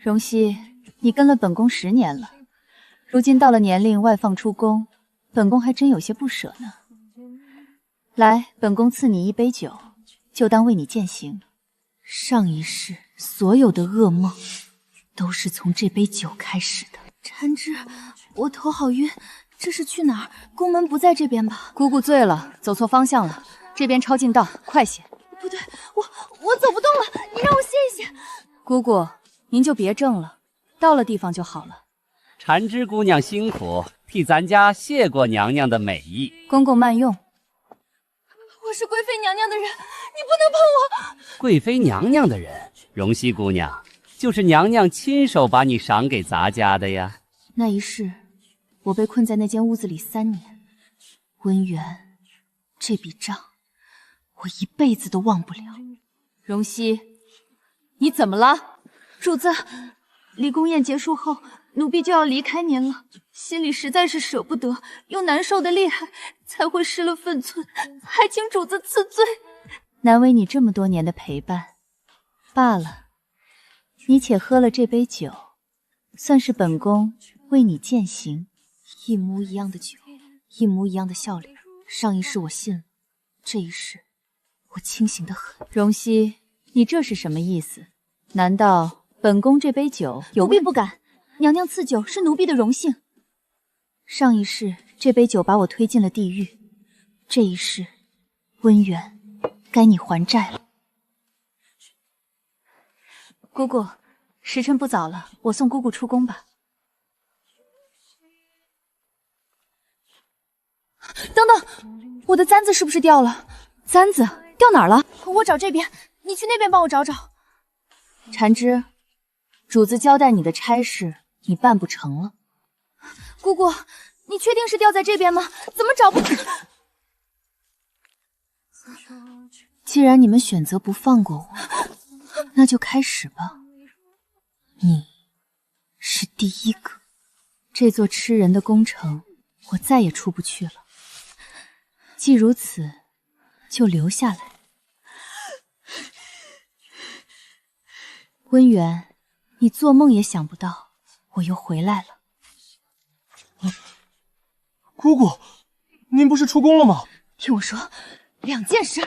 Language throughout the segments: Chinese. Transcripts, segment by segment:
荣熙，你跟了本宫10年了，如今到了年龄外放出宫，本宫还真有些不舍呢。来，本宫赐你一杯酒，就当为你饯行。上一世所有的噩梦，都是从这杯酒开始的。婵枝，我头好晕，这是去哪儿？宫门不在这边吧？姑姑醉了，走错方向了，这边抄近道，快些！不对，我走不动了，你让我歇一歇。姑姑，您就别怔了，到了地方就好了。婵枝姑娘辛苦，替咱家谢过娘娘的美意。公公慢用。我是贵妃娘娘的人，你不能碰我！贵妃娘娘的人，荣熙姑娘，就是娘娘亲手把你赏给咱家的呀。那一世，我被困在那间屋子里3年，温源，这笔账，我一辈子都忘不了。荣熙，你怎么了？主子，离宫宴结束后，奴婢就要离开您了，心里实在是舍不得，又难受的厉害，才会失了分寸，还请主子赐罪。难为你这么多年的陪伴，罢了，你且喝了这杯酒，算是本宫为你饯行。一模一样的酒，一模一样的笑脸，上一世我信了，这一世我清醒得很。荣熙，你这是什么意思？难道本宫这杯酒有？奴婢不敢，娘娘赐酒是奴婢的荣幸。上一世这杯酒把我推进了地狱，这一世温源该你还债了。姑姑，时辰不早了，我送姑姑出宫吧。等等，我的簪子是不是掉了？簪子掉哪儿了？我找这边，你去那边帮我找找。婵枝，主子交代你的差事，你办不成了。姑姑，你确定是掉在这边吗？怎么找不？既然你们选择不放过我，那就开始吧。你是第一个。这座吃人的宫城，我再也出不去了。既如此，就留下来。温源，你做梦也想不到，我又回来了。姑姑，您不是出宫了吗？听我说，2件事。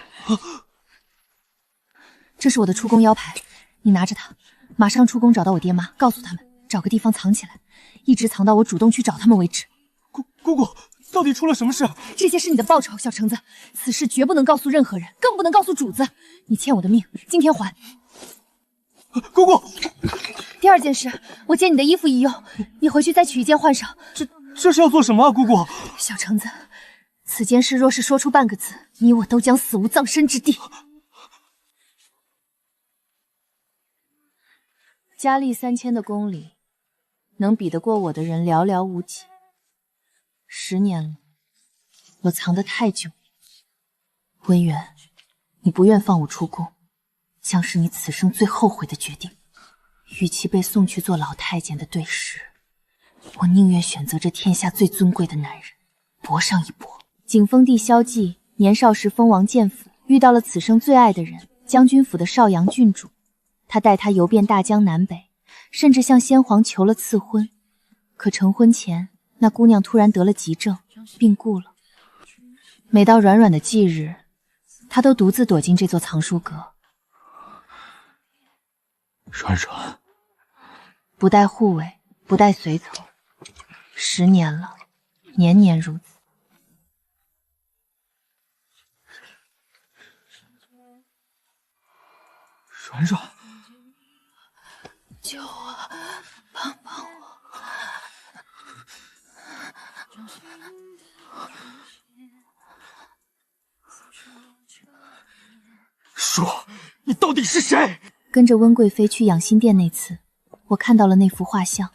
这是我的出宫腰牌，你拿着它，马上出宫找到我爹妈，告诉他们找个地方藏起来，一直藏到我主动去找他们为止。姑姑，到底出了什么事？这些是你的报酬，小橙子，此事绝不能告诉任何人，更不能告诉主子。你欠我的命，今天还。姑姑，第2件事，我借你的衣服一用，你回去再取一件换上。这是要做什么啊，姑姑？小橙子，此件事若是说出半个字，你我都将死无葬身之地。佳丽3000的宫里，能比得过我的人寥寥无几。10年了，我藏得太久了。温源，你不愿放我出宫，将是你此生最后悔的决定。与其被送去做老太监的对食，我宁愿选择这天下最尊贵的男人，搏上一搏。景丰帝萧纪年少时封王建府，遇到了此生最爱的人，将军府的邵阳郡主。他带她游遍大江南北，甚至向先皇求了赐婚。可成婚前，那姑娘突然得了急症，病故了。每到软软的忌日，她都独自躲进这座藏书阁。软软，不带护卫，不带随从，10年了，年年如此。软软，救我，帮帮我！说，你到底是谁？跟着温贵妃去养心殿那次，我看到了那幅画像，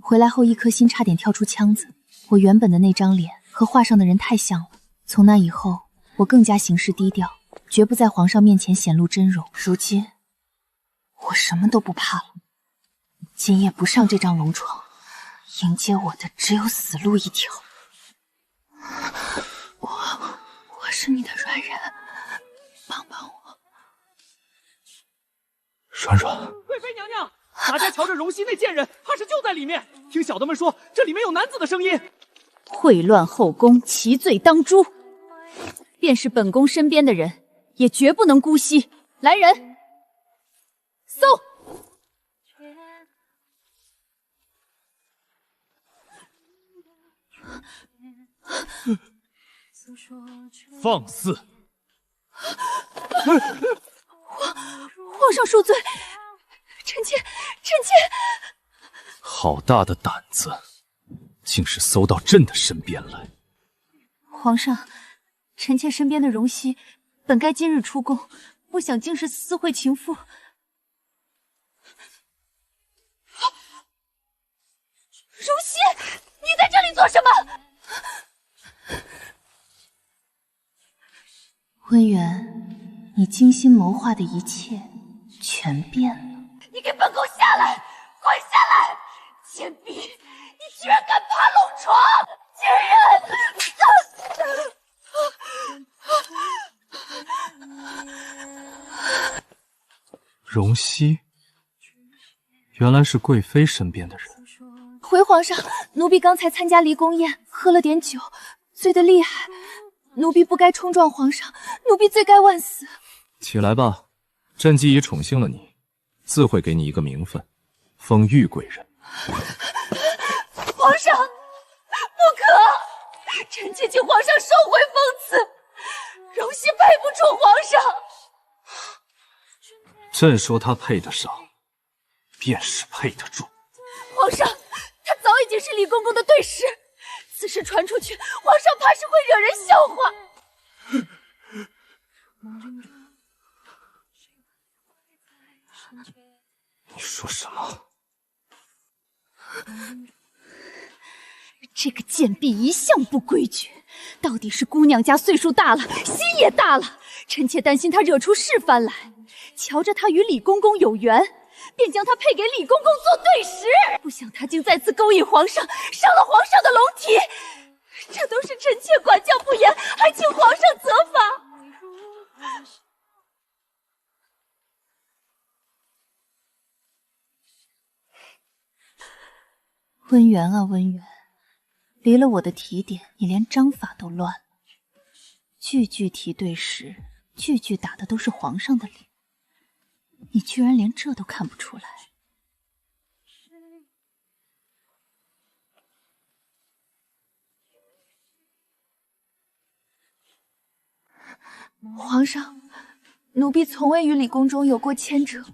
回来后一颗心差点跳出腔子。我原本的那张脸和画上的人太像了。从那以后，我更加行事低调，绝不在皇上面前显露真容。如今，我什么都不怕了。今夜不上这张龙床，迎接我的只有死路一条。我是你的软人，帮帮我！软软，贵妃娘娘，咱家瞧着荣熙那贱人，怕是就在里面。听小的们说，这里面有男子的声音。秽乱后宫，其罪当诛。便是本宫身边的人，也绝不能姑息。来人，搜！放肆！皇上恕罪，臣妾。好大的胆子，竟是搜到朕的身边来。皇上，臣妾身边的荣熙，本该今日出宫，不想竟是私会情妇。荣熙，你在这里做什么？温源，你精心谋划的一切全变了。你给本宫下来，跪下来！贱婢，你居然敢爬龙床！贱人！荣熙，原来是贵妃身边的人。回皇上，奴婢刚才参加离宫宴，喝了点酒，醉得厉害。奴婢不该冲撞皇上，奴婢罪该万死。起来吧，朕既已宠幸了你，自会给你一个名分，封玉贵人。皇上，不可！臣妾请皇上收回封赐，荣熙配不住皇上。朕说他配得上，便是配得住。皇上，他早已经是李公公的对食，此事传出去，皇上怕是会惹人笑话。你说什么？这个贱婢一向不规矩，到底是姑娘家岁数大了，心也大了。臣妾担心她惹出事端来，瞧着她与李公公有缘，便将她配给李公公做对食。不想她竟再次勾引皇上，伤了皇上的龙体。这都是臣妾管教不严，还请皇上责罚。温源啊温源，离了我的提点，你连章法都乱了。句句提对时，句句打的都是皇上的脸，你居然连这都看不出来。皇上，奴婢从未与李宫中有过牵扯，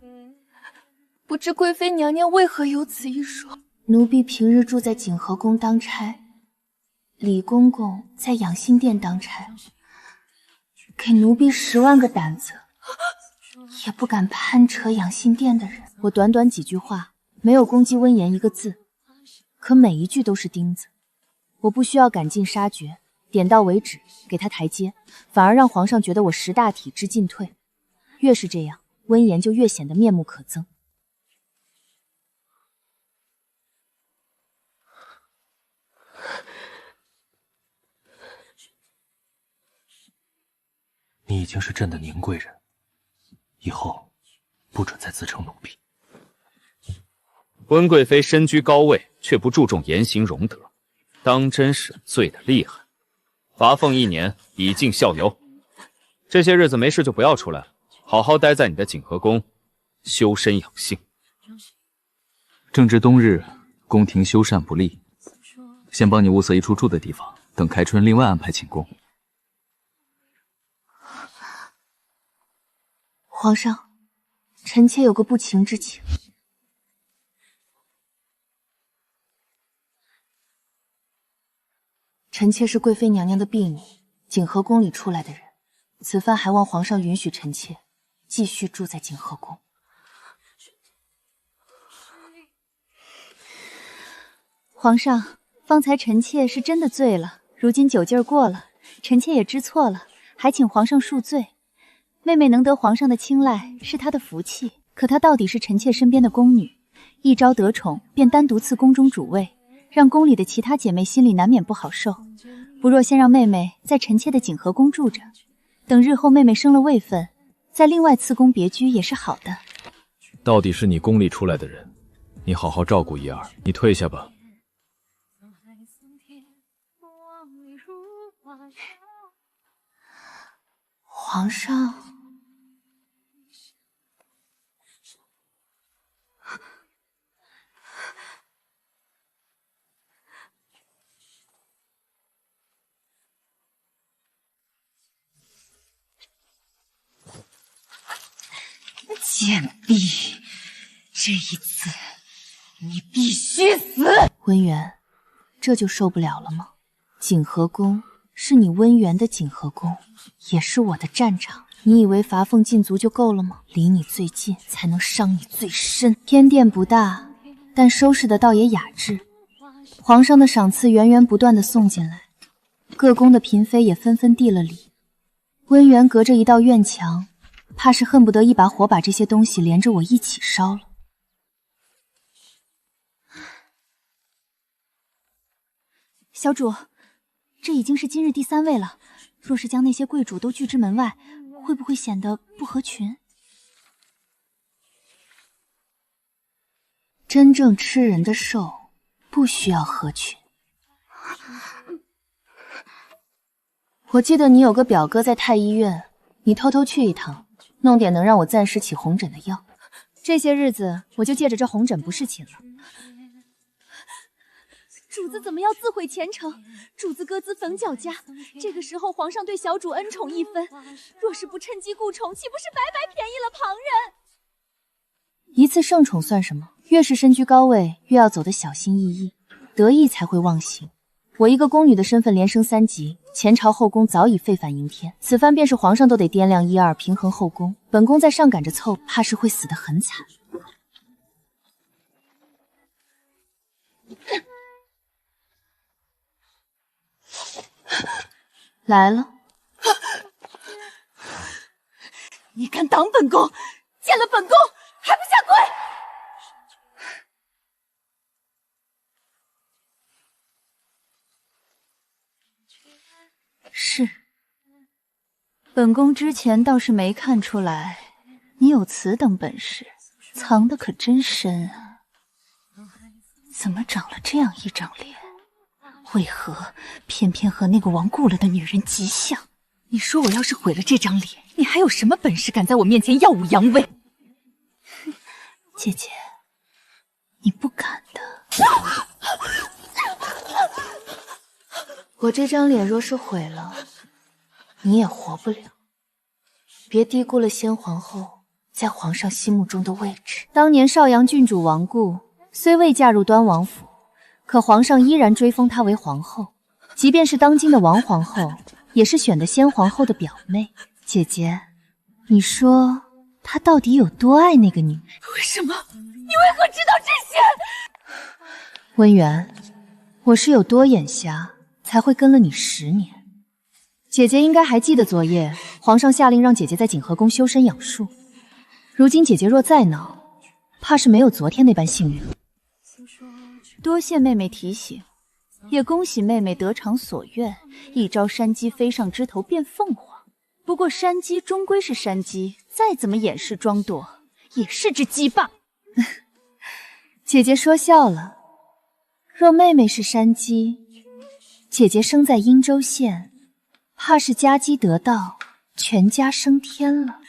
不知贵妃娘娘为何有此一说。奴婢平日住在景和宫当差，李公公在养心殿当差，给奴婢10万个胆子，也不敢攀扯养心殿的人。我短短几句话，没有攻击温言一个字，可每一句都是钉子。我不需要赶尽杀绝，点到为止，给他台阶，反而让皇上觉得我识大体知进退。越是这样，温言就越显得面目可憎。你已经是朕的宁贵人，以后不准再自称奴婢。温贵妃身居高位，却不注重言行容德，当真是醉得厉害。罚俸1年，以儆效尤。这些日子没事就不要出来了，好好待在你的景和宫，修身养性。正值冬日，宫廷修缮不利，先帮你物色一处住的地方，等开春另外安排寝宫。皇上，臣妾有个不情之请。臣妾是贵妃娘娘的婢女，景和宫里出来的人，此番还望皇上允许臣妾继续住在景和宫。皇上，方才臣妾是真的醉了，如今酒劲儿过了，臣妾也知错了，还请皇上恕罪。妹妹能得皇上的青睐是她的福气，可她到底是臣妾身边的宫女，一朝得宠便单独赐宫中主位，让宫里的其他姐妹心里难免不好受。不若先让妹妹在臣妾的景和宫住着，等日后妹妹升了位分，再另外赐宫别居也是好的。到底是你宫里出来的人，你好好照顾怡儿，你退下吧。皇上。贱婢，这一次你必须死！温源，这就受不了了吗？景和宫是你温源的景和宫，也是我的战场。你以为罚俸禁足就够了吗？离你最近，才能伤你最深。偏殿不大，但收拾的倒也雅致。皇上的赏赐源源不断的送进来，各宫的嫔妃也纷纷递了礼。温源隔着一道院墙，怕是恨不得一把火把这些东西连着我一起烧了。小主，这已经是今日第3位了，若是将那些贵主都拒之门外，会不会显得不合群？真正吃人的兽不需要合群。我记得你有个表哥在太医院，你偷偷去一趟，弄点能让我暂时起红疹的药。这些日子我就借着这红疹不是寝了。主子怎么要自毁前程？主子歌资冯脚家，这个时候皇上对小主恩宠一分，若是不趁机顾宠，岂不是白白便宜了旁人？一次圣宠算什么？越是身居高位，越要走得小心翼翼，得意才会忘形。我一个宫女的身份连升3级，前朝后宫早已废反迎天，此番便是皇上都得掂量1、2，平衡后宫。本宫在上赶着凑，怕是会死得很惨。来了，你敢挡本宫？见了本宫还不下跪！是，本宫之前倒是没看出来你有此等本事，藏得可真深啊！怎么长了这样一张脸？为何偏偏和那个亡故了的女人极像？你说我要是毁了这张脸，你还有什么本事敢在我面前耀武扬威？姐姐，你不敢的。我这张脸若是毁了，你也活不了。别低估了先皇后在皇上心目中的位置。当年邵阳郡主亡故，虽未嫁入端王府，可皇上依然追封她为皇后。即便是当今的王皇后，也是选的先皇后的表妹。姐姐，你说她到底有多爱那个女人？为什么？你为何知道这些？温源，我是有多眼瞎，才会跟了你10年。姐姐应该还记得昨夜皇上下令让姐姐在景和宫修身养术，如今姐姐若再恼，怕是没有昨天那般幸运。多谢妹妹提醒，也恭喜妹妹得偿所愿，一朝山鸡飞上枝头变凤凰。不过山鸡终归是山鸡，再怎么掩饰装躲，也是只鸡霸。姐姐说笑了，若妹妹是山鸡，姐姐生在殷州县，怕是家鸡得道，全家升天了。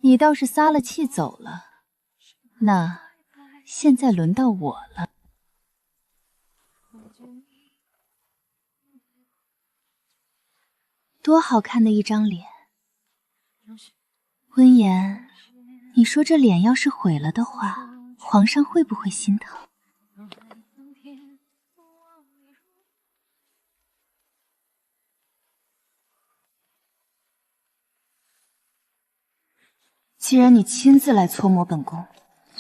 你倒是撒了气走了，那现在轮到我了。多好看的一张脸，温言，你说这脸要是毁了的话，皇上会不会心疼？既然你亲自来搓磨本宫，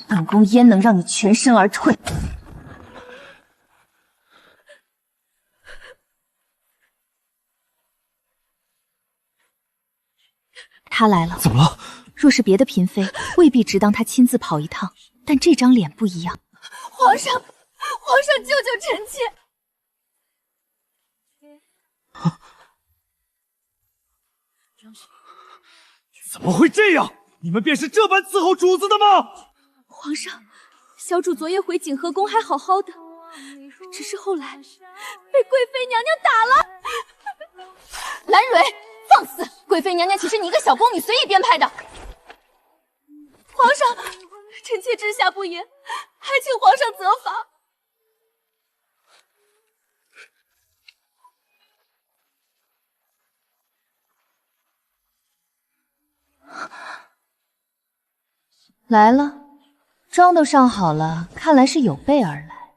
本宫焉能让你全身而退？他来了。怎么了？若是别的嫔妃，未必值当他亲自跑一趟，但这张脸不一样。皇上，救救臣妾！怎么会这样？你们便是这般伺候主子的吗？皇上，小主昨夜回景和宫还好好的，只是后来被贵妃娘娘打了。兰蕊，放肆！贵妃娘娘岂是你一个小宫女随意编排的？皇上，臣妾治下不严，还请皇上责罚。来了，妆都上好了，看来是有备而来。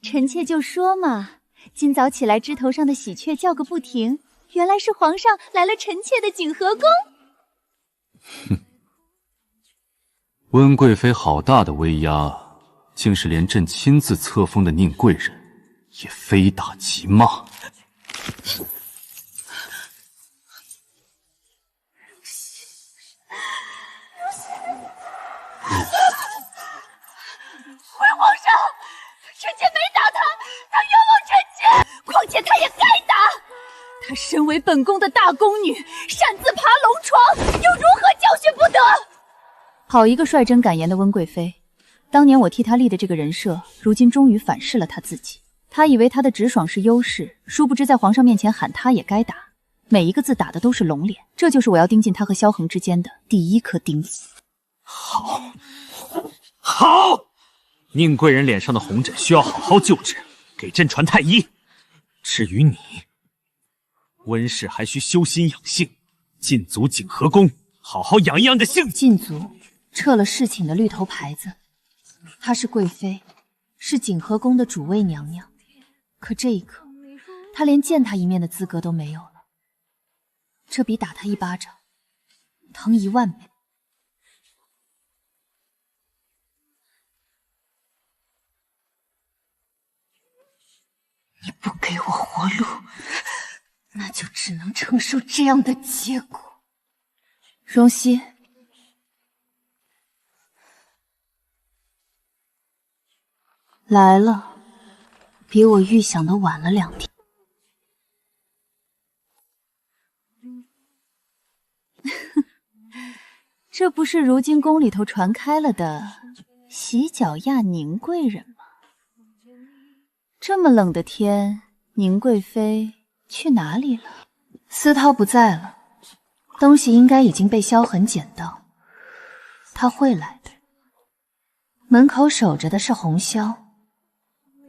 臣妾就说嘛，今早起来枝头上的喜鹊叫个不停，原来是皇上来了臣妾的景和宫。哼，温贵妃好大的威压，竟是连朕亲自册封的宁贵人也非打即骂。回皇上，臣妾没打他，他冤枉臣妾，况且他也该打。她身为本宫的大宫女，擅自爬龙床，又如何教训不得？好一个率真敢言的温贵妃！当年我替她立的这个人设，如今终于反噬了她自己。她以为她的直爽是优势，殊不知在皇上面前喊她也该打，每一个字打的都是龙脸。这就是我要盯进她和萧恒之间的第一颗钉子。好，宁贵人脸上的红疹需要好好救治，给朕传太医。至于你，温氏还需修心养性，进足景和宫，好好养一养着性子。禁足，撤了侍寝的绿头牌子。她是贵妃，是景和宫的主位娘娘，可这一刻，她连见她一面的资格都没有了。这比打她一巴掌疼10000倍。你不给我活路，那就只能承受这样的结果。荣熙，来了，比我预想的晚了2天。这不是如今宫里头传开了的洗脚亚宁贵人吗？这么冷的天，宁贵妃去哪里了？思涛不在了，东西应该已经被萧痕捡到，他会来的。门口守着的是红绡，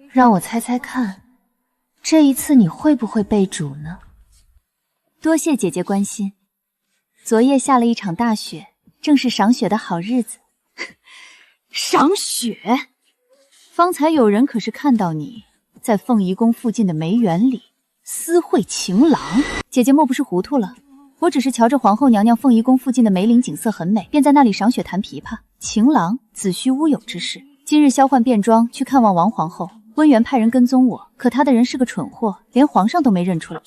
让我猜猜看，这一次你会不会被煮呢？多谢姐姐关心。昨夜下了一场大雪，正是赏雪的好日子。赏雪？方才有人可是看到你在凤仪宫附近的梅园里私会情郎。姐姐莫不是糊涂了？我只是瞧着皇后娘娘凤仪宫附近的梅林景色很美，便在那里赏雪弹琵琶。情郎子虚乌有之事。今日萧换便装去看望王皇后，温源派人跟踪我，可他的人是个蠢货，连皇上都没认出来。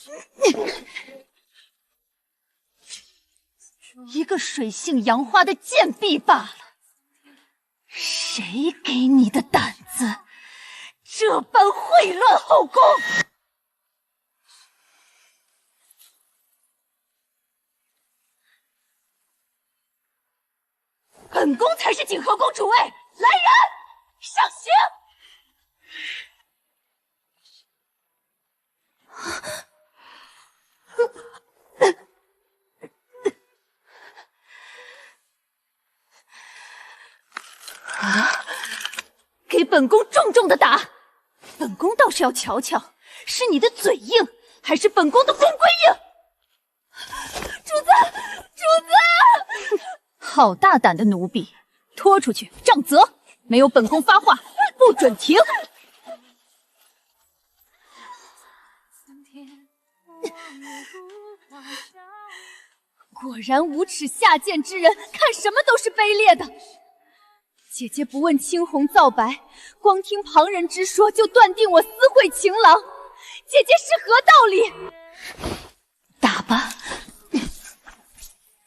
一个水性杨花的贱婢罢了，谁给你的胆子这般秽乱后宫？本宫才是景和宫主位，来人，上刑！给本宫重重的打！本宫倒是要瞧瞧，是你的嘴硬，还是本宫的宫规硬？主子，主子！好大胆的奴婢，拖出去杖责！没有本宫发话，不准停！果然无耻下贱之人，看什么都是卑劣的。姐姐不问青红皂白，光听旁人之说就断定我私会情郎，姐姐是何道理？打吧，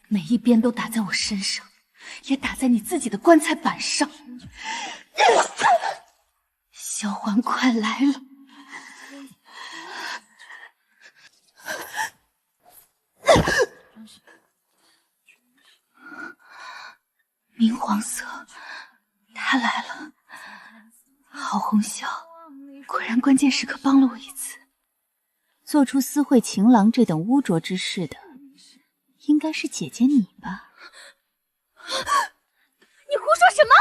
每一鞭都打在我身上，也打在你自己的棺材板上。萧环快来了！明黄色，他来了。好红笑，果然关键时刻帮了我一次。做出私会情郎这等污浊之事的，应该是姐姐你吧？你胡说什么？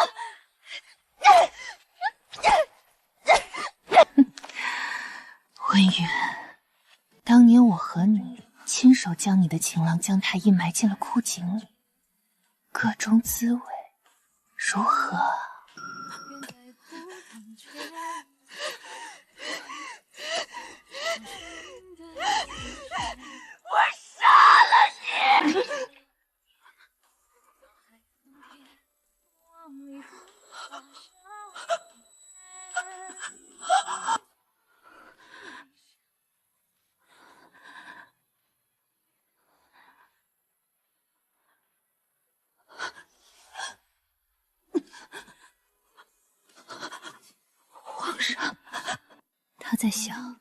温远，当年我和你亲手将你的情郎姜太医埋进了枯井里，个中滋味如何啊？我杀了你！皇上，他在想，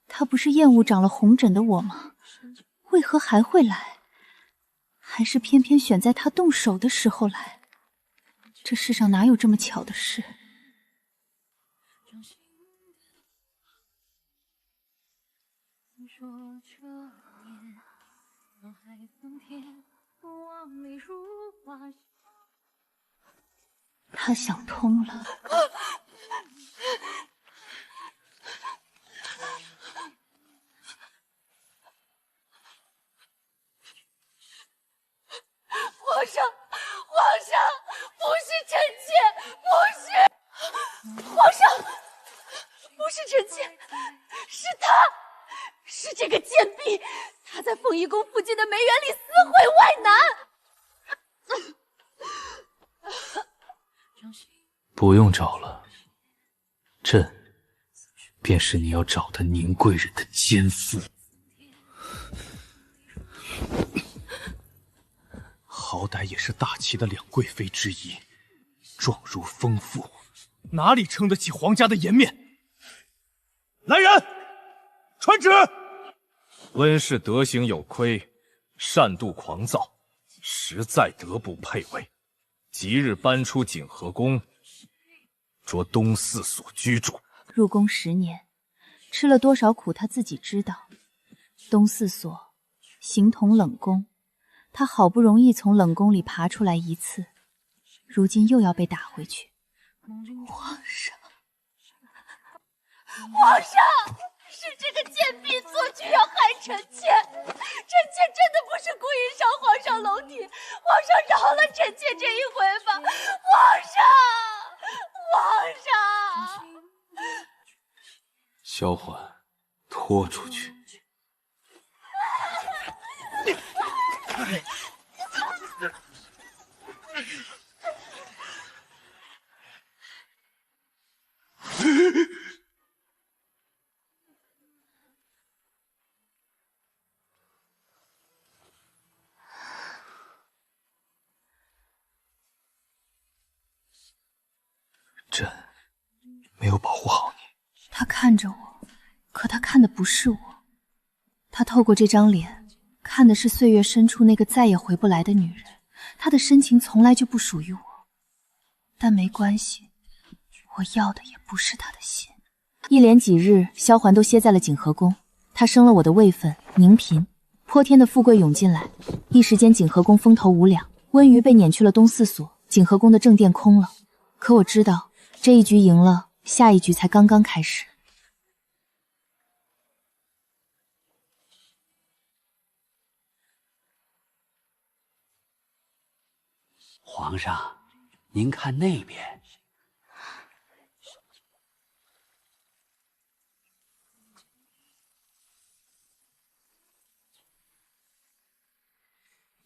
他不是厌恶长了红疹的我吗？为何还会来？还是偏偏选在他动手的时候来？这世上哪有这么巧的事？他想通了。皇上，皇上，不是臣妾，不是，皇上，不是臣妾，是他，是这个贱婢，他在凤仪宫附近的梅园里私会外男。不用找了，朕便是你要找的宁贵人的奸夫。好歹也是大齐的两贵妃之一，状如丰富，哪里撑得起皇家的颜面？来人，传旨！温氏德行有亏，擅妒狂躁，实在德不配位。即日搬出景和宫，着东四所居住。入宫10年，吃了多少苦他自己知道。东四所形同冷宫，他好不容易从冷宫里爬出来一次，如今又要被打回去。皇上，皇上，是这个贱婢做剧要害臣妾，臣妾真的不是故意上皇上楼梯，皇上饶了臣妾这一回吧，皇上，皇上。萧缓，拖出去。朕没有保护好你。他看着我，可他看的不是我，他透过这张脸看的是岁月深处那个再也回不来的女人。他的深情从来就不属于我，但没关系，我要的也不是他的心。一连几日，萧环都歇在了景和宫。他升了我的位分，宁嫔，泼天的富贵涌进来，一时间景和宫风头无两。温瑜被撵去了东四所，景和宫的正殿空了。可我知道，这一局赢了，下一局才刚刚开始。皇上，您看那边。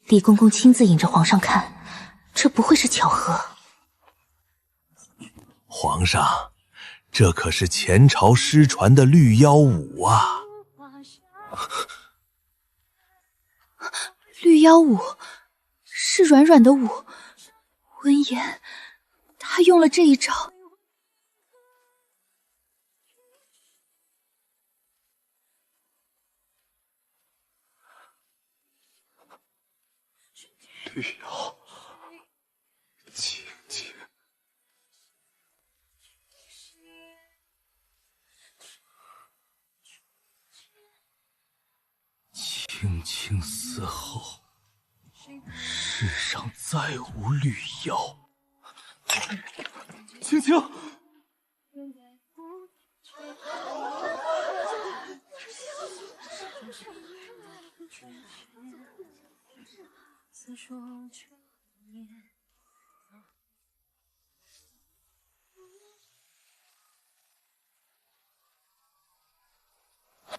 李公公亲自引着皇上看，这不会是巧合。皇上，这可是前朝失传的绿腰舞啊！绿腰舞是软软的舞，温言，他用了这一招。绿腰，青青死后，世上再无绿妖。青青，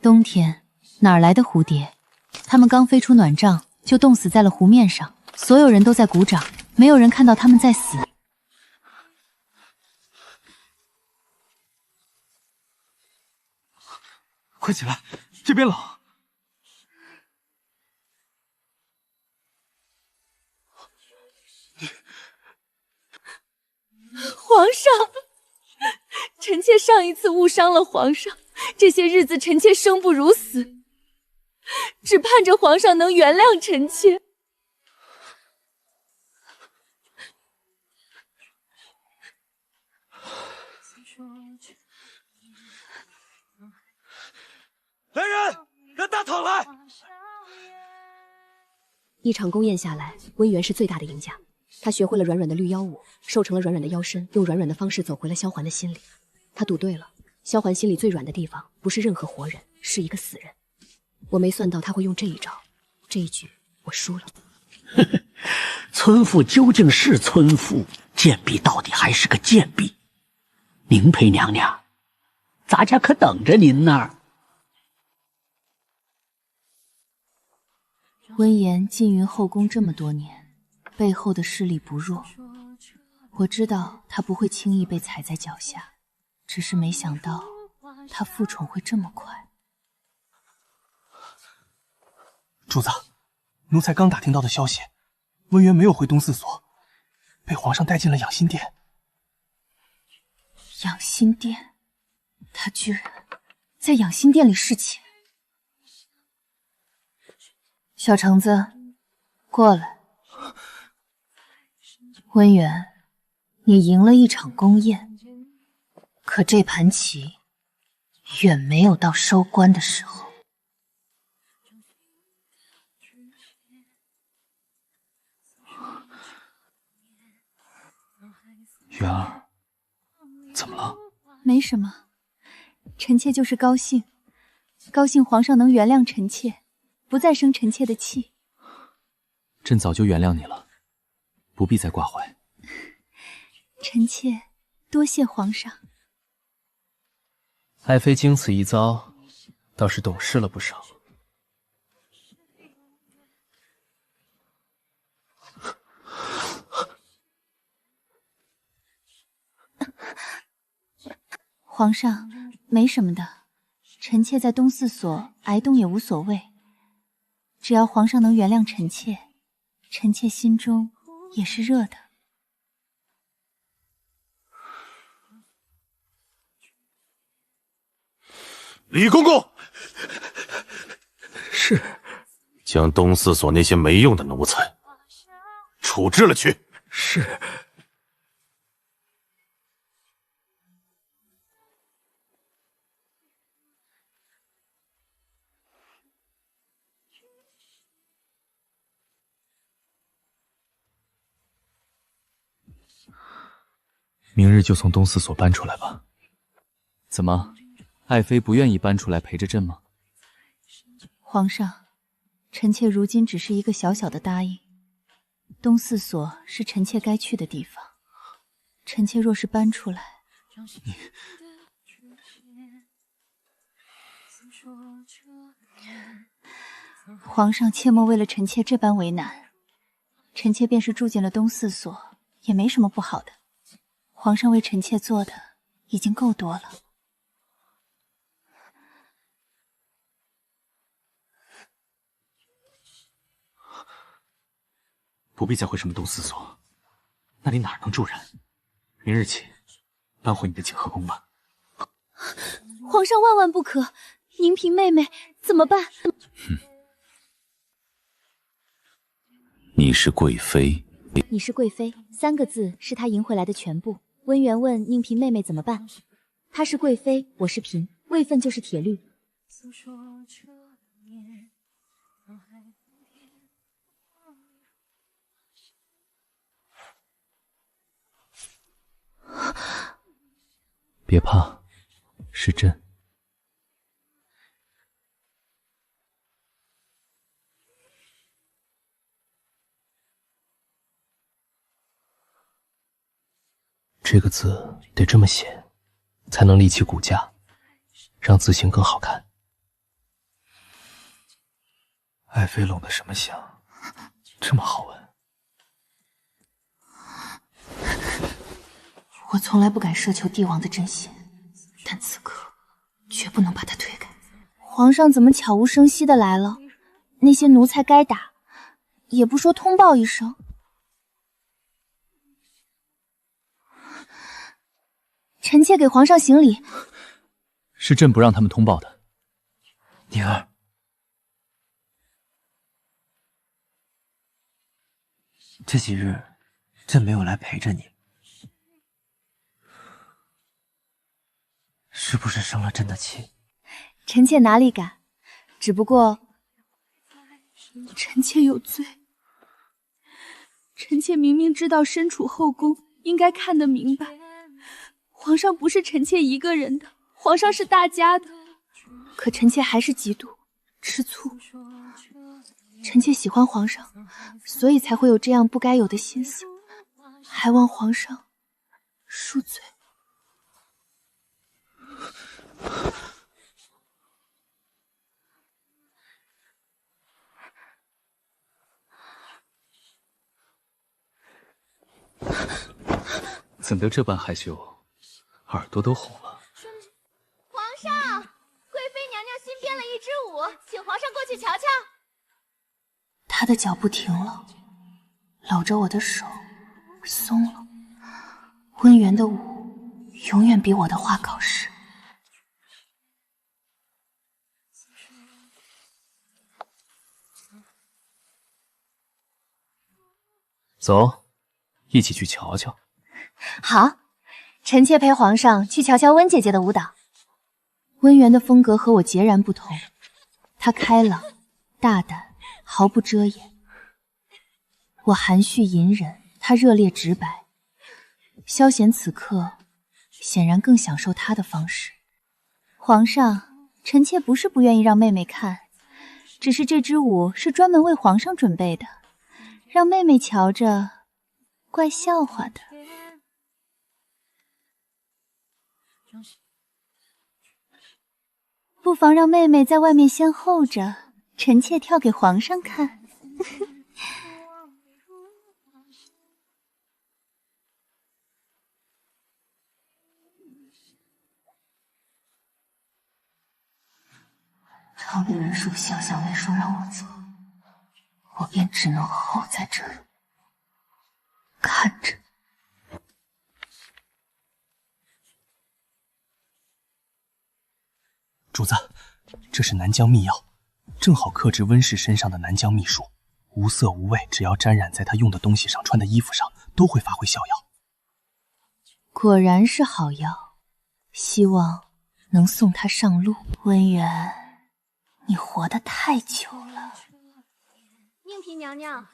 冬天哪儿来的蝴蝶？它们刚飞出暖帐，就冻死在了湖面上。所有人都在鼓掌，没有人看到它们在死。快起来，这边冷。皇上，臣妾上一次误伤了皇上，这些日子臣妾生不如死，只盼着皇上能原谅臣妾。来人，让大躺来！一场宫宴下来，温源是最大的赢家。他学会了软软的绿妖舞，瘦成了软软的腰身，用软软的方式走回了萧环的心里。他赌对了，萧环心里最软的地方不是任何活人，是一个死人。我没算到他会用这一招，这一局我输了。村妇究竟是村妇，贱婢到底还是个贱婢。宁妃娘娘，咱家可等着您呢。温言禁云后宫这么多年，背后的势力不弱。我知道他不会轻易被踩在脚下，只是没想到他复宠会这么快。主子，奴才刚打听到的消息，温源没有回东四所，被皇上带进了养心殿。养心殿，他居然在养心殿里侍寝。小橙子，过来。温源，你赢了一场宫宴，可这盘棋远没有到收官的时候。源儿，怎么了？没什么，臣妾就是高兴，高兴皇上能原谅臣妾，不再生臣妾的气。朕早就原谅你了，不必再挂怀。臣妾多谢皇上。爱妃经此一遭，倒是懂事了不少。皇上，没什么的，臣妾在东四所挨冻也无所谓，只要皇上能原谅臣妾，臣妾心中也是热的。李公公，是，将东四所那些没用的奴才处置了去。是。明日就从东四所搬出来吧。怎么，爱妃不愿意搬出来陪着朕吗？皇上，臣妾如今只是一个小小的答应。东四所是臣妾该去的地方，臣妾若是搬出来，皇上切莫为了臣妾这般为难。臣妾便是住进了东四所，也没什么不好的。皇上为臣妾做的已经够多了。不必再回什么东四所，那里哪能住人？明日起搬回你的景和宫吧。皇上万万不可！宁嫔妹妹怎么办？你是贵妃？你是贵妃3个字是她赢回来的全部。温源问宁嫔妹妹怎么办？她是贵妃，我是嫔，位分就是铁律。别怕，是朕。这个字得这么写，才能立起骨架，让字形更好看。爱妃拢的什么香，这么好闻？我从来不敢奢求帝王的真心，但此刻绝不能把他推开。皇上怎么悄无声息的来了？那些奴才该打，也不说通报一声。臣妾给皇上行礼。是朕不让他们通报的。宁儿，这几日朕没有来陪着你，是不是生了朕的气？臣妾哪里敢，只不过臣妾有罪。臣妾明明知道身处后宫，应该看得明白，皇上不是臣妾一个人的，皇上是大家的。可臣妾还是嫉妒、吃醋。臣妾喜欢皇上，所以才会有这样不该有的心思，还望皇上恕罪。怎得这般害羞，耳朵都红了。皇上，贵妃娘娘新编了一支舞，请皇上过去瞧瞧。他的脚步停了，搂着我的手松了。温源的舞永远比我的画考试。走，一起去瞧瞧。好，臣妾陪皇上去瞧瞧温姐姐的舞蹈。温源的风格和我截然不同，她开朗、大胆，毫不遮掩。我含蓄隐忍，她热烈直白。萧贤此刻显然更享受她的方式。皇上，臣妾不是不愿意让妹妹看，只是这支舞是专门为皇上准备的，让妹妹瞧着怪笑话的。不妨让妹妹在外面先候着，臣妾跳给皇上看。朝的人属相想没说让我走，我便只能候在这里看着。主子，这是南疆秘药，正好克制温氏身上的南疆秘术，无色无味，只要沾染在他用的东西上、穿的衣服上，都会发挥效药。果然是好药，希望能送他上路。温源，你活得太久了。宁嫔娘娘，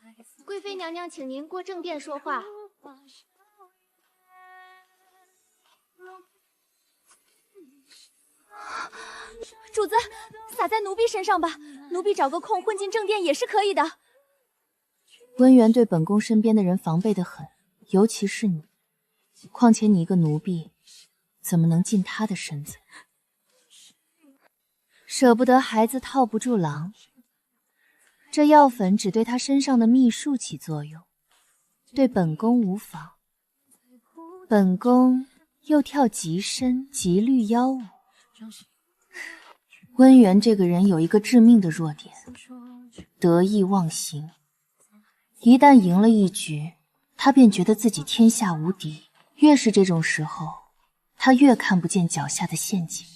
贵妃娘娘请您过正殿说话。主子，洒在奴婢身上吧，奴婢找个空混进正殿也是可以的。温源对本宫身边的人防备得很，尤其是你。况且你一个奴婢，怎么能进他的身子？舍不得孩子套不住狼，这药粉只对他身上的秘术起作用，对本宫无妨。本宫又跳极身极绿妖舞。温源这个人有一个致命的弱点，得意忘形。一旦赢了一局，他便觉得自己天下无敌。越是这种时候，他越看不见脚下的陷阱。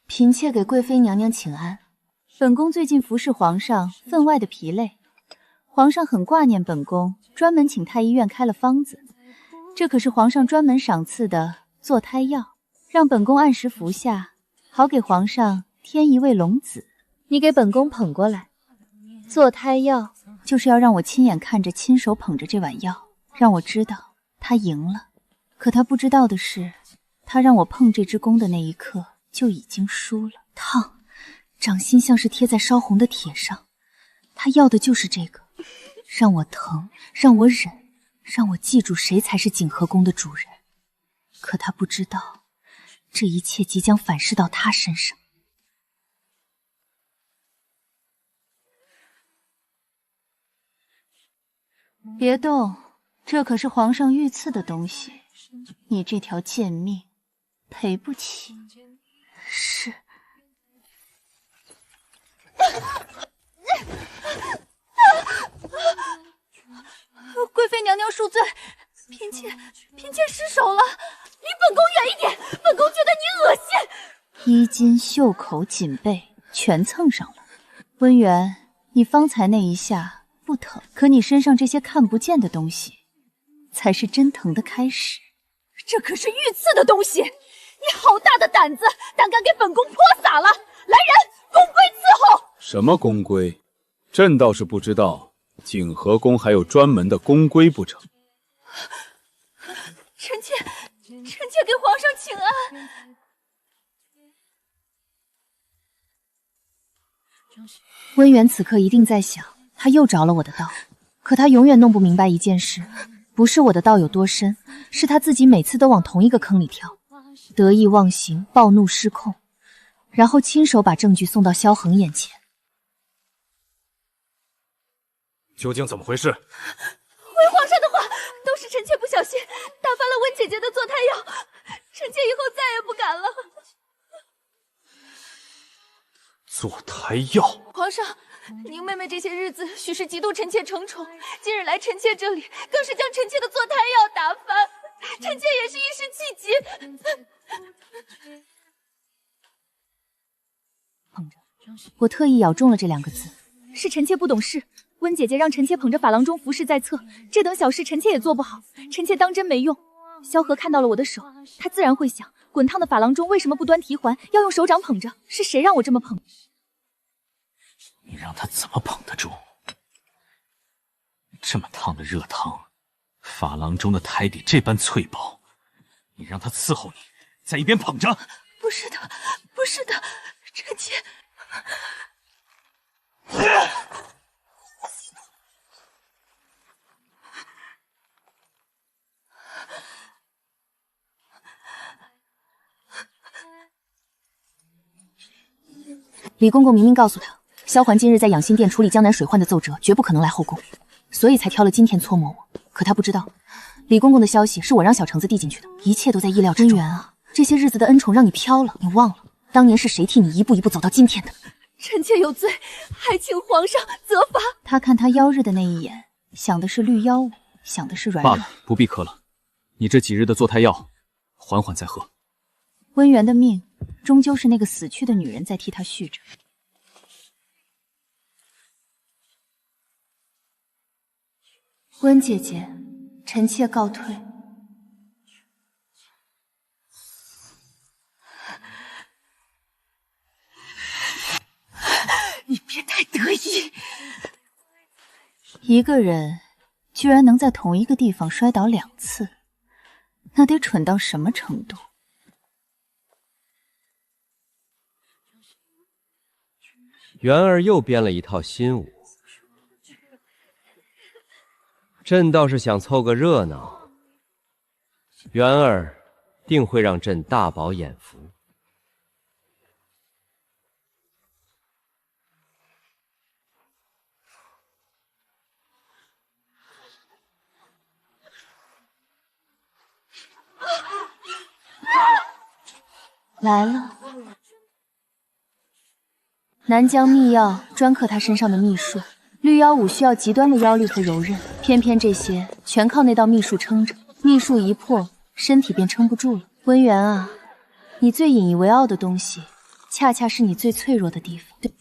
嫔妾给贵妃娘娘请安。本宫最近服侍皇上，分外的疲累。皇上很挂念本宫，专门请太医院开了方子，这可是皇上专门赏赐的坐胎药，让本宫按时服下，好给皇上添一位龙子。你给本宫捧过来。做胎药就是要让我亲眼看着、亲手捧着这碗药，让我知道他赢了。可他不知道的是，他让我碰这只弓的那一刻就已经输了。烫，掌心像是贴在烧红的铁上。他要的就是这个，让我疼，让我忍，让我记住谁才是景和宫的主人。可他不知道，这一切即将反噬到他身上。别动，这可是皇上御赐的东西，你这条贱命赔不起。是。贵妃娘娘恕罪，嫔妾失手了，离本宫远一点，本宫觉得你恶心。衣襟、袖口、颈背全蹭上了。温源，你方才那一下不疼，可你身上这些看不见的东西，才是真疼的开始。这可是御赐的东西，你好大的胆子，胆敢给本宫泼洒了！来人，宫规伺候。什么宫规？朕倒是不知道，景和宫还有专门的宫规不成？臣妾给皇上请安。温源此刻一定在想，他又着了我的道。可他永远弄不明白一件事，不是我的道有多深，是他自己每次都往同一个坑里跳，得意忘形，暴怒失控，然后亲手把证据送到萧恒眼前。究竟怎么回事？回皇上的话，都是臣妾不小心打翻了温姐姐的做胎药，臣妾以后再也不敢了。做胎药？皇上，宁妹妹这些日子许是嫉妒臣妾成宠，今日来臣妾这里，更是将臣妾的做胎药打翻，臣妾也是一时气急。捧着，我特意咬中了这2个字，是臣妾不懂事。温姐姐让臣妾捧着珐琅钟服侍在侧，这等小事臣妾也做不好，臣妾当真没用。萧何看到了我的手，他自然会想，滚烫的珐琅钟为什么不端提环，要用手掌捧着？是谁让我这么捧？你让他怎么捧得住？这么烫的热汤，珐琅钟的胎底这般脆薄，你让他伺候你，在一边捧着？不是的，不是的，臣妾。李公公明明告诉他，萧环今日在养心殿处理江南水患的奏折，绝不可能来后宫，所以才挑了今天搓磨我。可他不知道，李公公的消息是我让小橙子递进去的，一切都在意料之中。温源啊，这些日子的恩宠让你飘了，你忘了当年是谁替你一步一步走到今天的？臣妾有罪，还请皇上责罚。他看他妖日的那一眼，想的是绿妖舞，想的是软软。罢了，不必磕了。你这几日的做胎药，缓缓再喝。温源的命，终究是那个死去的女人在替他续着。温姐姐，臣妾告退。你别太得意。一个人居然能在同一个地方摔倒2次，那得蠢到什么程度？元儿又编了一套新舞，朕倒是想凑个热闹，元儿定会让朕大饱眼福。来了。南疆秘药专克他身上的秘术，绿妖舞需要极端的妖力和柔韧，偏偏这些全靠那道秘术撑着，秘术一破，身体便撑不住了。温源啊，你最引以为傲的东西，恰恰是你最脆弱的地方。对。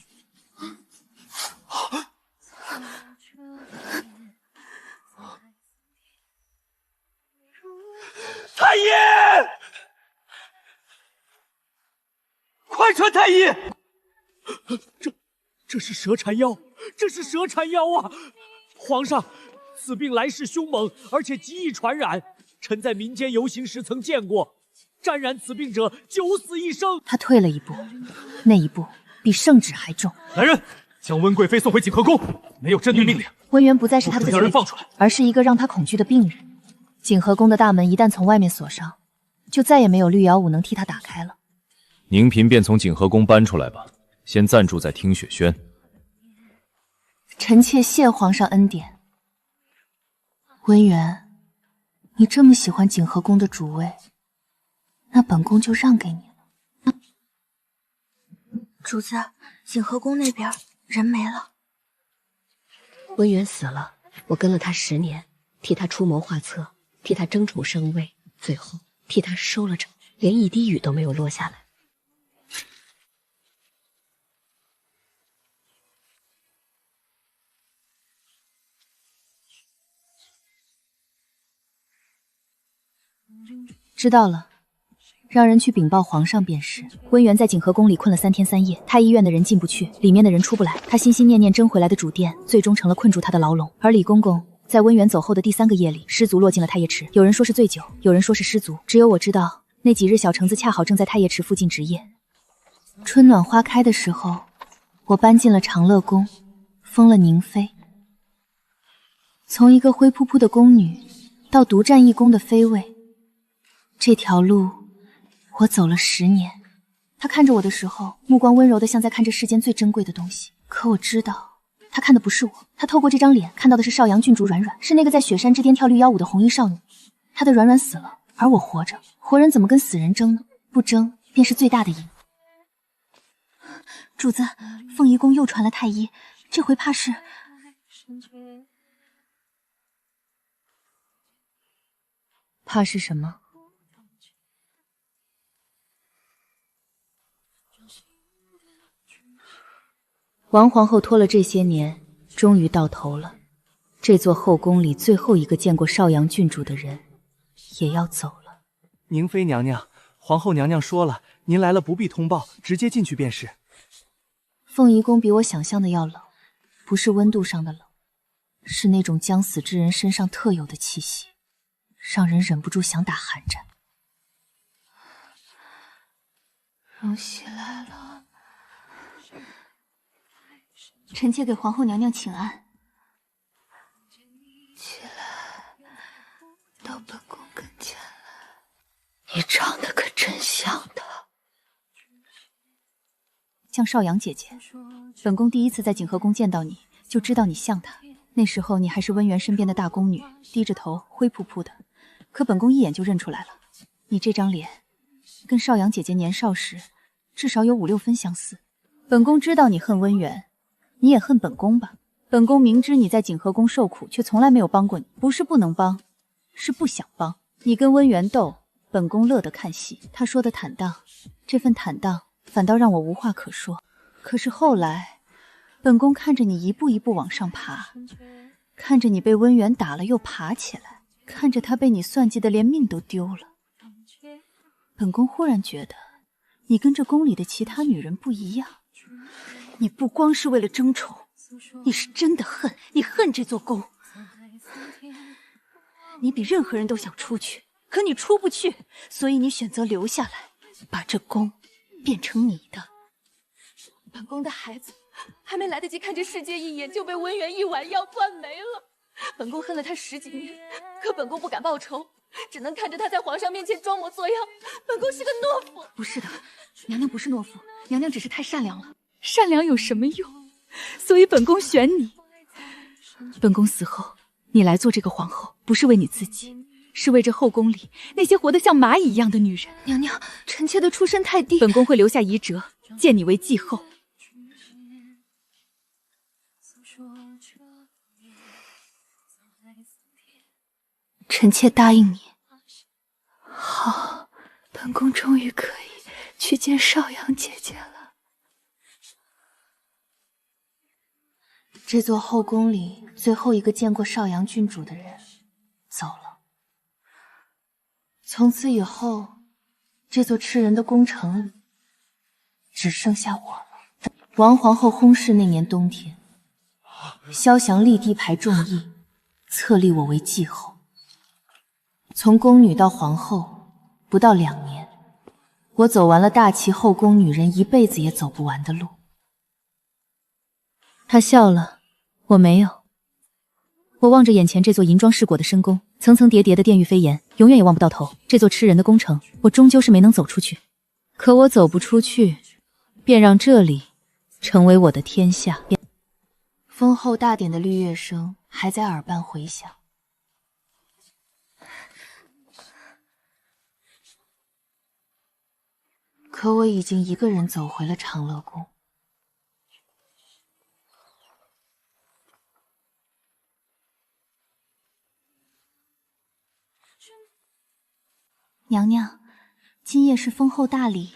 太医，快万传太医！这是蛇缠腰，这是蛇缠腰啊！皇上，此病来势凶猛，而且极易传染。臣在民间游行时曾见过，沾染此病者九死一生。他退了一步，那一步比圣旨还重。来人，将温贵妃送回景和宫。没有针对命令，温源不再是他的罪人，而是一个让他恐惧的病人。景和宫的大门一旦从外面锁上，就再也没有绿瑶舞能替他打开了。宁嫔便从景和宫搬出来吧，先暂住在听雪轩。臣妾谢皇上恩典。温源，你这么喜欢景和宫的主位，那本宫就让给你了。主子，景和宫那边人没了。温源死了，我跟了他10年，替他出谋划策，替他争宠升位，最后替他收了整，连一滴雨都没有落下来。知道了，让人去禀报皇上便是。温源在景和宫里困了3天3夜，太医院的人进不去，里面的人出不来。他心心念念争回来的主殿，最终成了困住他的牢笼。而李公公在温源走后的第3个夜里，失足落进了太液池。有人说是醉酒，有人说是失足，只有我知道，那几日小橙子恰好正在太液池附近值夜。春暖花开的时候，我搬进了长乐宫，封了宁妃。从一个灰扑扑的宫女，到独占一宫的妃位。这条路我走了10年。他看着我的时候，目光温柔的像在看这世间最珍贵的东西。可我知道，他看的不是我，他透过这张脸看到的是少阳郡主软软，是那个在雪山之巅跳绿腰舞的红衣少女。他的软软死了，而我活着。活人怎么跟死人争呢？不争便是最大的赢。主子，凤仪宫又传了太医，这回怕是……怕是什么？王皇后拖了这些年，终于到头了。这座后宫里最后一个见过少阳郡主的人，也要走了。宁妃娘娘，皇后娘娘说了，您来了不必通报，直接进去便是。凤仪宫比我想象的要冷，不是温度上的冷，是那种将死之人身上特有的气息，让人忍不住想打寒战。荣禧来了。臣妾给皇后娘娘请安。起来，到本宫跟前来。你长得可真像她。像少阳姐姐，本宫第一次在景和宫见到你，就知道你像她。那时候你还是温源身边的大宫女，低着头，灰扑扑的，可本宫一眼就认出来了。你这张脸，跟少阳姐姐年少时，至少有5、6分相似。本宫知道你恨温源。你也恨本宫吧？本宫明知你在景和宫受苦，却从来没有帮过你。不是不能帮，是不想帮。你跟温源斗，本宫乐得看戏。他说的坦荡，这份坦荡反倒让我无话可说。可是后来，本宫看着你一步一步往上爬，看着你被温源打了又爬起来，看着他被你算计的连命都丢了，本宫忽然觉得，你跟这宫里的其他女人不一样。你不光是为了争宠，你是真的恨，你恨这座宫。你比任何人都想出去，可你出不去，所以你选择留下来，把这宫变成你的。本宫的孩子还没来得及看这世界一眼，就被温源一碗药灌没了。本宫恨了他10几年，可本宫不敢报仇，只能看着他在皇上面前装模作样。本宫是个懦夫。不是的，娘娘不是懦夫，娘娘只是太善良了。善良有什么用？所以本宫选你。本宫死后，你来做这个皇后，不是为你自己，是为这后宫里那些活得像蚂蚁一样的女人。娘娘，臣妾的出身太低，本宫会留下遗折，荐你为继后。臣妾答应你。好，本宫终于可以去见少阳姐姐了。这座后宫里最后一个见过少阳郡主的人走了，从此以后，这座吃人的宫城里只剩下我了。王皇后薨逝那年冬天，萧祥立地排众议，册立我为继后。从宫女到皇后，不到2年，我走完了大齐后宫女人一辈子也走不完的路。他笑了，我没有。我望着眼前这座银装饰裹的深宫，层层叠叠的殿宇飞檐，永远也望不到头。这座吃人的宫城，我终究是没能走出去。可我走不出去，便让这里成为我的天下。封后大典的绿乐声还在耳畔回响。可我已经一个人走回了长乐宫。娘娘，今夜是封后大礼，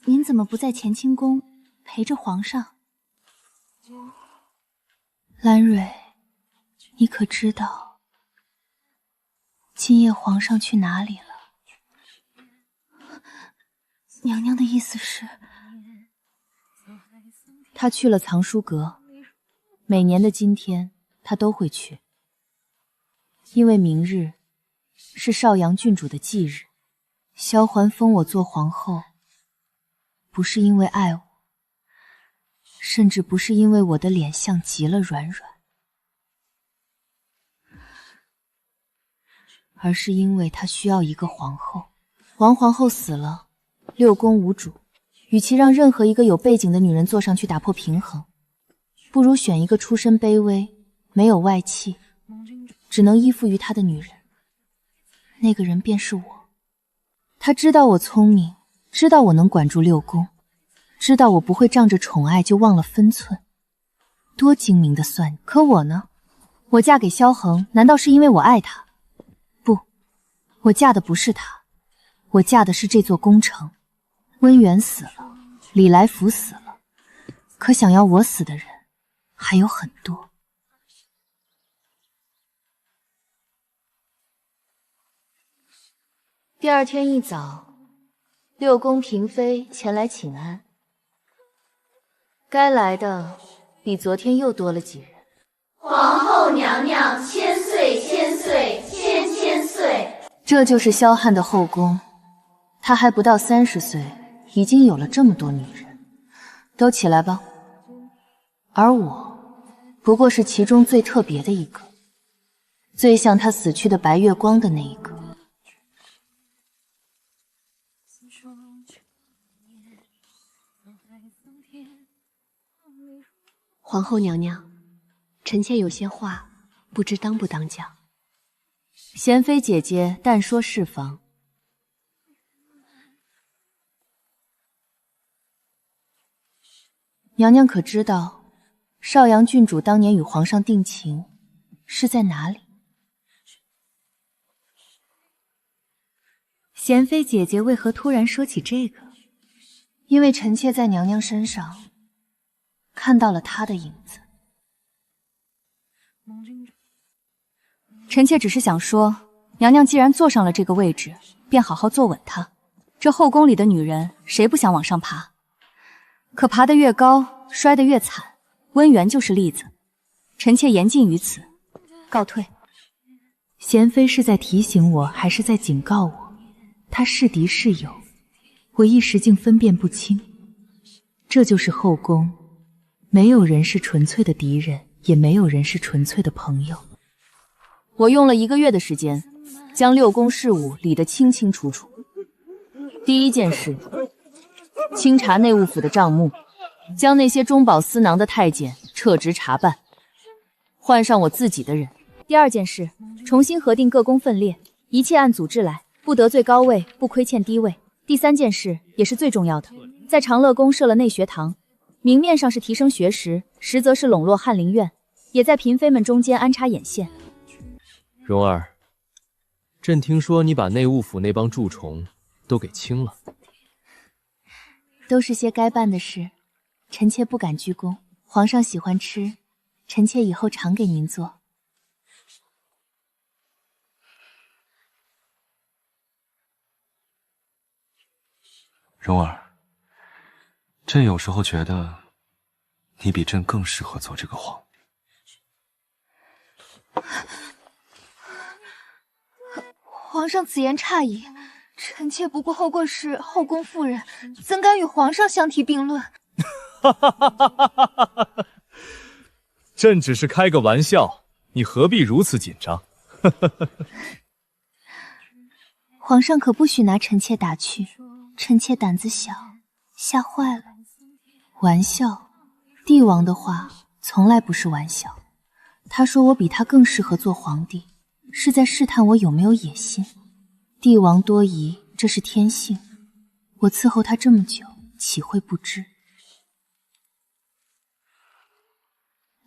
您怎么不在乾清宫陪着皇上？兰蕊，你可知道今夜皇上去哪里了？娘娘的意思是，他去了藏书阁，每年的今天他都会去，因为明日是邵阳郡主的忌日。萧环封我做皇后，不是因为爱我，甚至不是因为我的脸像极了软软，而是因为他需要一个皇后。王皇后死了，6宫无主，与其让任何一个有背景的女人坐上去打破平衡，不如选一个出身卑微、没有外戚，只能依附于他的女人。那个人便是我。他知道我聪明，知道我能管住6宫，知道我不会仗着宠爱就忘了分寸，多精明的算计。可我呢？我嫁给萧恒，难道是因为我爱他？不，我嫁的不是他，我嫁的是这座宫城。温源死了，李来福死了，可想要我死的人还有很多。第二天一早，6宫嫔妃前来请安，该来的比昨天又多了几人。皇后娘娘千岁千岁千千岁！这就是萧汉的后宫，他还不到30岁，已经有了这么多女人。都起来吧。而我不过是其中最特别的一个，最像他死去的白月光的那一个。皇后娘娘，臣妾有些话，不知当不当讲。贤妃姐姐，但说是妨。娘娘可知道，邵阳郡主当年与皇上定情是在哪里？贤妃姐姐为何突然说起这个？因为臣妾在娘娘身上看到了她的影子。臣妾只是想说，娘娘既然坐上了这个位置，便好好坐稳她。这后宫里的女人，谁不想往上爬？可爬得越高，摔得越惨。温源就是例子。臣妾言尽于此，告退。贤妃是在提醒我，还是在警告我？她是敌是友，我一时竟分辨不清。这就是后宫，没有人是纯粹的敌人，也没有人是纯粹的朋友。我用了1个月的时间，将6宫事务理得清清楚楚。第一件事，清查内务府的账目，将那些中饱私囊的太监撤职查办，换上我自己的人。第二件事，重新核定各宫分列，一切按组织来，不得罪高位，不亏欠低位。第三件事，也是最重要的，在长乐宫设了内学堂，明面上是提升学识，实则是笼络翰林院，也在嫔妃们中间安插眼线。蓉儿，朕听说你把内务府那帮蛀虫都给清了。都是些该办的事，臣妾不敢居功。皇上喜欢吃，臣妾以后常给您做。蓉儿，朕有时候觉得，你比朕更适合做这个皇帝。皇上此言差矣，臣妾不过后宫是后宫妇人，怎敢与皇上相提并论？朕只是开个玩笑，你何必如此紧张？皇上可不许拿臣妾打趣，臣妾胆子小，吓坏了。玩笑，帝王的话从来不是玩笑。他说我比他更适合做皇帝，是在试探我有没有野心。帝王多疑，这是天性。我伺候他这么久，岂会不知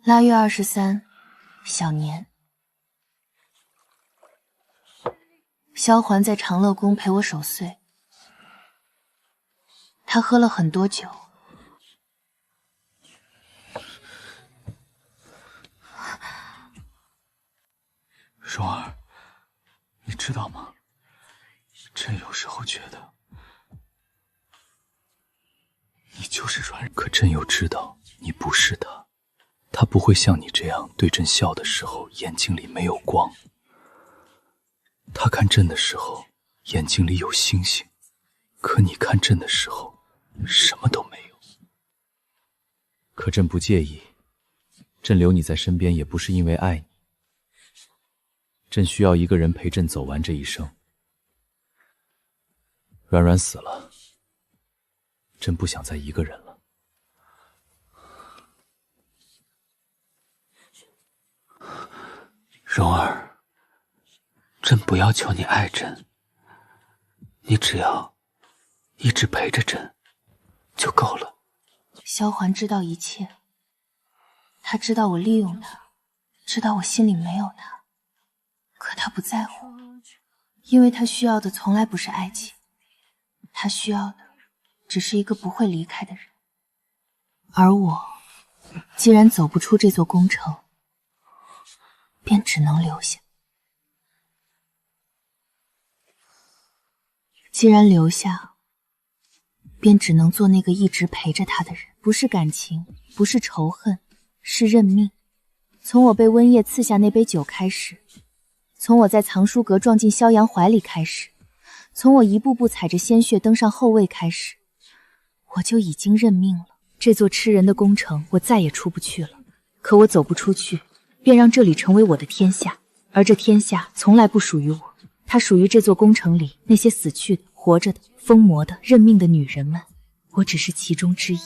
？8月23，小年。萧环在长乐宫陪我守岁，他喝了很多酒。蓉儿，你知道吗？朕有时候觉得你就是软人，可朕又知道你不是他，他不会像你这样对朕笑的时候眼睛里没有光。他看朕的时候，眼睛里有星星，可你看朕的时候，什么都没有。可朕不介意，朕留你在身边也不是因为爱你，朕需要一个人陪朕走完这一生。软软死了，朕不想再一个人了。蓉儿。朕不要求你爱朕，你只要一直陪着朕就够了。萧环知道一切，他知道我利用他，知道我心里没有他，可他不在乎，因为他需要的从来不是爱情，他需要的只是一个不会离开的人。而我既然走不出这座宫城，便只能留下。既然留下，便只能做那个一直陪着他的人。不是感情，不是仇恨，是认命。从我被温夜赐下那杯酒开始，从我在藏书阁撞进萧阳怀里开始，从我一步步踩着鲜血登上后位开始，我就已经认命了。这座吃人的宫城，我再也出不去了。可我走不出去，便让这里成为我的天下，而这天下从来不属于我。它属于这座宫城里那些死去的、活着的、疯魔的、认命的女人们，我只是其中之一。